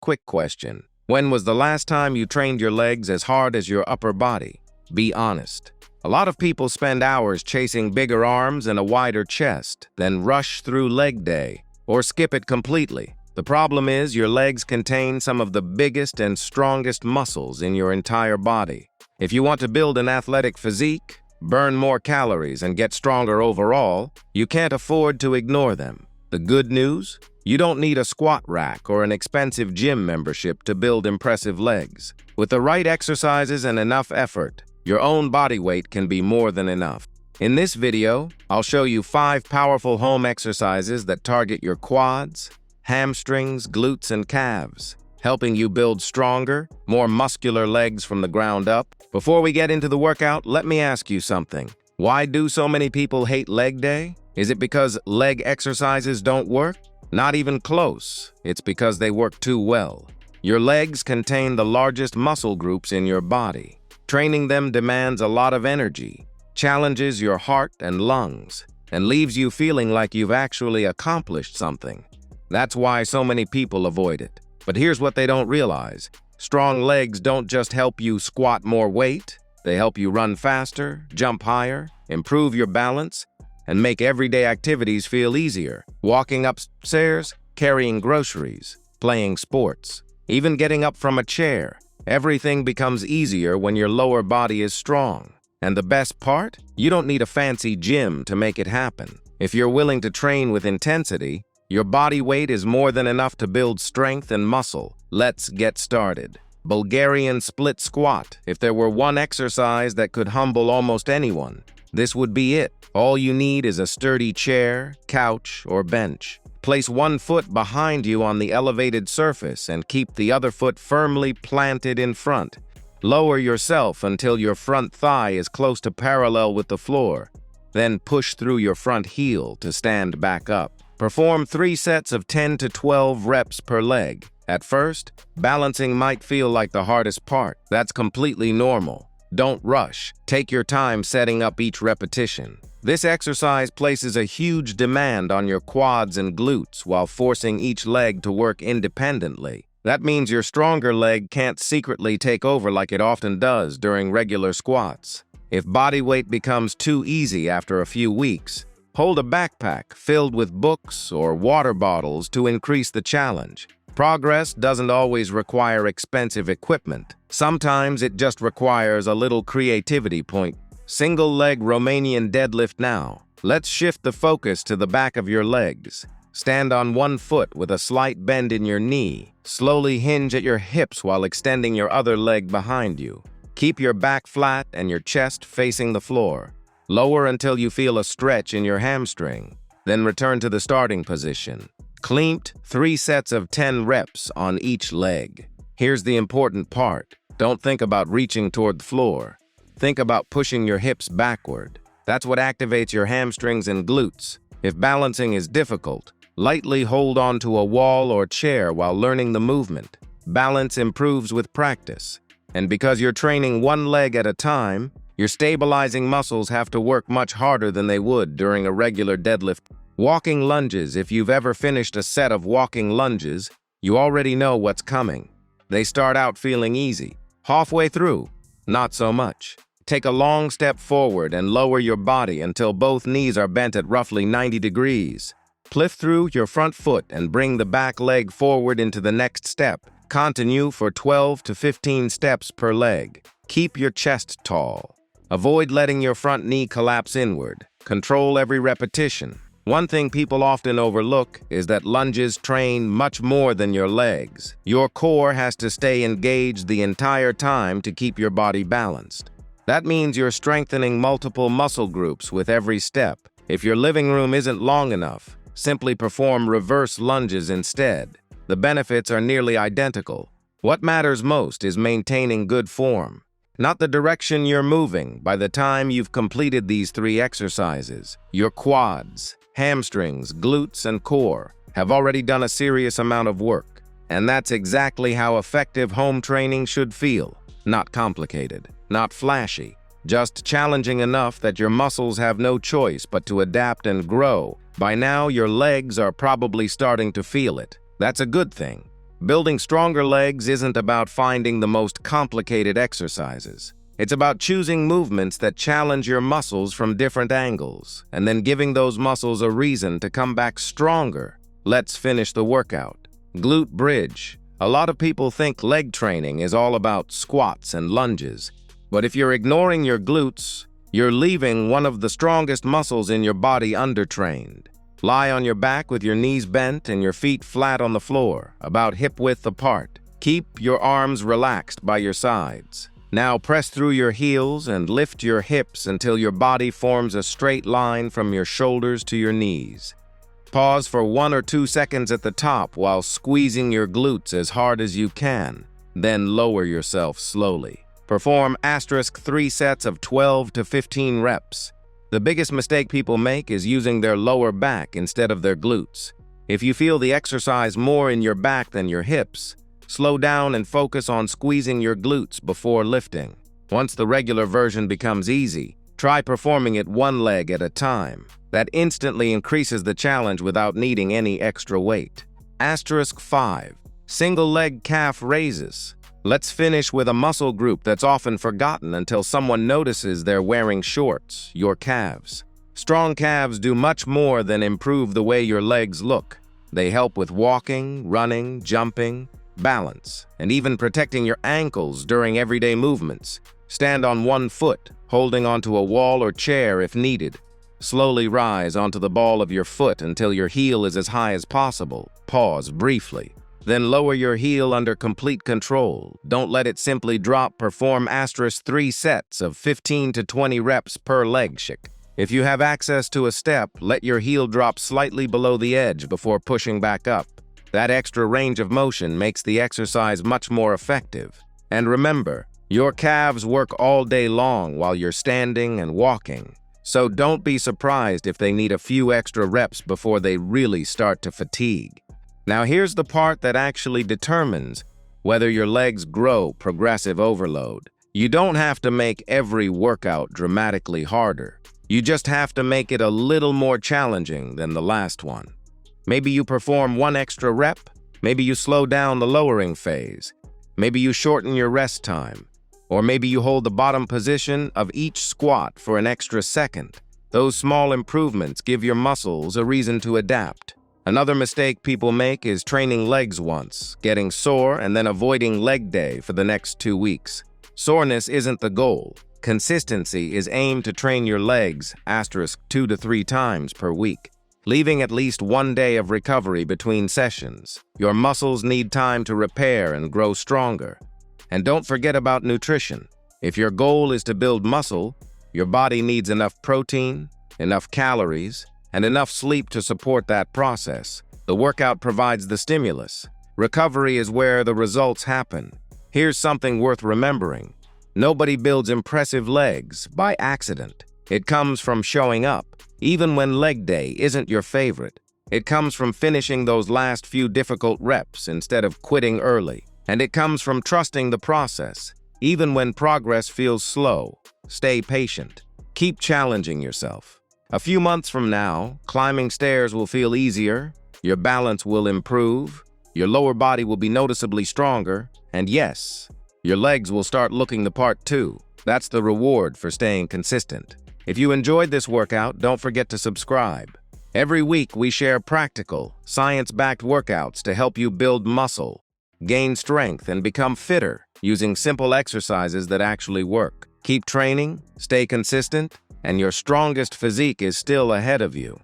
Quick question. When was the last time you trained your legs as hard as your upper body? Be honest. A lot of people spend hours chasing bigger arms and a wider chest, then rush through leg day, or skip it completely. The problem is your legs contain some of the biggest and strongest muscles in your entire body. If you want to build an athletic physique, burn more calories, and get stronger overall, you can't afford to ignore them. The good news? You don't need a squat rack or an expensive gym membership to build impressive legs. With the right exercises and enough effort, your own body weight can be more than enough. In this video, I'll show you 5 powerful home exercises that target your quads, hamstrings, glutes, and calves, helping you build stronger, more muscular legs from the ground up. Before we get into the workout, let me ask you something. Why do so many people hate leg day? Is it because leg exercises don't work? Not even close. It's because they work too well. Your legs contain the largest muscle groups in your body. Training them demands a lot of energy, challenges your heart and lungs, and leaves you feeling like you've actually accomplished something. That's why so many people avoid it. But here's what they don't realize. Strong legs don't just help you squat more weight. They help you run faster, jump higher, improve your balance, and make everyday activities feel easier. Walking upstairs, carrying groceries, playing sports, even getting up from a chair. Everything becomes easier when your lower body is strong. And the best part? You don't need a fancy gym to make it happen. If you're willing to train with intensity, your body weight is more than enough to build strength and muscle. Let's get started. Bulgarian split squat. If there were one exercise that could humble almost anyone, this would be it. All you need is a sturdy chair, couch, or bench. Place one foot behind you on the elevated surface and keep the other foot firmly planted in front. Lower yourself until your front thigh is close to parallel with the floor. Then push through your front heel to stand back up. Perform 3 sets of 10 to 12 reps per leg. At first, balancing might feel like the hardest part. That's completely normal. Don't rush. Take your time setting up each repetition. This exercise places a huge demand on your quads and glutes while forcing each leg to work independently. That means your stronger leg can't secretly take over like it often does during regular squats. If body weight becomes too easy after a few weeks, hold a backpack filled with books or water bottles to increase the challenge. Progress doesn't always require expensive equipment. Sometimes it just requires a little creativity point. Single leg Romanian deadlift now. Let's shift the focus to the back of your legs. Stand on one foot with a slight bend in your knee. Slowly hinge at your hips while extending your other leg behind you. Keep your back flat and your chest facing the floor. Lower until you feel a stretch in your hamstring. Then return to the starting position. Cleaned 3 sets of 10 reps on each leg. Here's the important part. Don't think about reaching toward the floor. Think about pushing your hips backward. That's what activates your hamstrings and glutes. If balancing is difficult, lightly hold on to a wall or chair while learning the movement. Balance improves with practice. And because you're training one leg at a time, your stabilizing muscles have to work much harder than they would during a regular deadlift. Walking lunges. If you've ever finished a set of walking lunges, you already know what's coming. They start out feeling easy. Halfway through, not so much. Take a long step forward and lower your body until both knees are bent at roughly 90 degrees. Lift through your front foot and bring the back leg forward into the next step. Continue for 12 to 15 steps per leg. Keep your chest tall. Avoid letting your front knee collapse inward. Control every repetition. One thing people often overlook is that lunges train much more than your legs. Your core has to stay engaged the entire time to keep your body balanced. That means you're strengthening multiple muscle groups with every step. If your living room isn't long enough, simply perform reverse lunges instead. The benefits are nearly identical. What matters most is maintaining good form, not the direction you're moving. By the time you've completed these 3 exercises, your quads, hamstrings, glutes, and core have already done a serious amount of work. And that's exactly how effective home training should feel. Not complicated, not flashy, just challenging enough that your muscles have no choice but to adapt and grow. By now, your legs are probably starting to feel it. That's a good thing. Building stronger legs isn't about finding the most complicated exercises. It's about choosing movements that challenge your muscles from different angles, and then giving those muscles a reason to come back stronger. Let's finish the workout. Glute bridge. A lot of people think leg training is all about squats and lunges, but if you're ignoring your glutes, you're leaving one of the strongest muscles in your body undertrained. Lie on your back with your knees bent and your feet flat on the floor, about hip-width apart. Keep your arms relaxed by your sides. Now press through your heels and lift your hips until your body forms a straight line from your shoulders to your knees. Pause for 1 or 2 seconds at the top while squeezing your glutes as hard as you can. Then lower yourself slowly. Perform *3 sets of 12 to 15 reps. The biggest mistake people make is using their lower back instead of their glutes. If you feel the exercise more in your back than your hips, slow down and focus on squeezing your glutes before lifting. Once the regular version becomes easy, try performing it one leg at a time. That instantly increases the challenge without needing any extra weight. *5. Single leg calf raises. Let's finish with a muscle group that's often forgotten until someone notices they're wearing shorts: your calves. Strong calves do much more than improve the way your legs look. They help with walking, running, jumping, balance, and even protecting your ankles during everyday movements. Stand on one foot, holding onto a wall or chair if needed. Slowly rise onto the ball of your foot until your heel is as high as possible. Pause briefly. Then lower your heel under complete control. Don't let it simply drop. Perform *3 sets of 15 to 20 reps per leg. If you have access to a step, let your heel drop slightly below the edge before pushing back up. That extra range of motion makes the exercise much more effective. And remember, your calves work all day long while you're standing and walking. So don't be surprised if they need a few extra reps before they really start to fatigue. Now here's the part that actually determines whether your legs grow: progressive overload. You don't have to make every workout dramatically harder. You just have to make it a little more challenging than the last one. Maybe you perform 1 extra rep. Maybe you slow down the lowering phase. Maybe you shorten your rest time. Or maybe you hold the bottom position of each squat for an extra second. Those small improvements give your muscles a reason to adapt. Another mistake people make is training legs once, getting sore, and then avoiding leg day for the next 2 weeks. Soreness isn't the goal. Consistency is aimed to train your legs *2 to 3 times per week, leaving at least 1 day of recovery between sessions. Your muscles need time to repair and grow stronger. And don't forget about nutrition. If your goal is to build muscle, your body needs enough protein, enough calories, and enough sleep to support that process. The workout provides the stimulus. Recovery is where the results happen. Here's something worth remembering. Nobody builds impressive legs by accident. It comes from showing up, even when leg day isn't your favorite. It comes from finishing those last few difficult reps instead of quitting early. And it comes from trusting the process, even when progress feels slow. Stay patient. Keep challenging yourself. A few months from now, climbing stairs will feel easier, your balance will improve, your lower body will be noticeably stronger, and yes, your legs will start looking the part too. That's the reward for staying consistent. If you enjoyed this workout, don't forget to subscribe. Every week we share practical, science-backed workouts to help you build muscle, gain strength, and become fitter using simple exercises that actually work. Keep training, stay consistent, and your strongest physique is still ahead of you.